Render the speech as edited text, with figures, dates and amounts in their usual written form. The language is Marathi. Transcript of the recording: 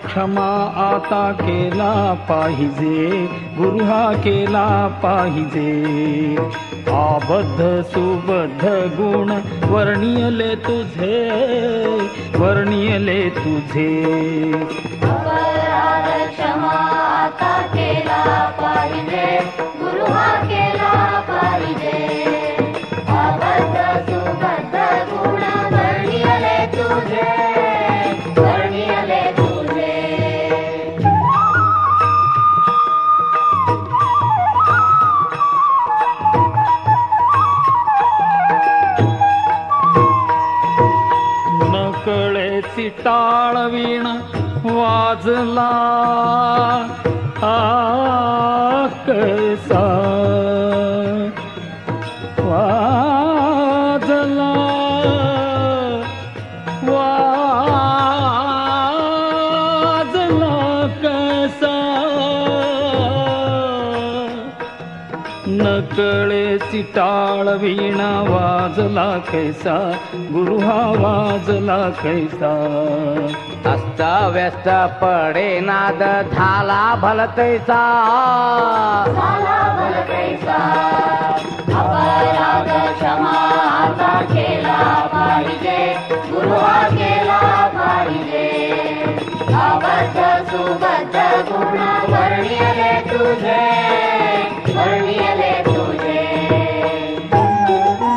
क्षमा आता केला पाहिजे, गुरु हा केला पाहिजे. आबद्ध सुबद्ध गुण वर्णियले तुझे, वर्णियले तुझे. अपराध क्षमा आता केला पाहिजे, गुरु हा केला पाहिजे. अबद्ध सुबद्ध गुण वर्णियले तुझे, वर्णियले तुझे. नकळेची टाळवीण वाजला कसा वाजला, वाजला कसा. नकळेची टाळवीण वाजला कैसा, गुरु हा वाजला कैसा. अस्त व्यस्त पडे नाद झाला भलतैसा, झाला भलतैसा. अपराध क्षमा आता केला पाहिजे, गुरु हा केला पाहिजे. अबद्ध सुबद्ध गुण वर्णियले तुझे, वर्णियले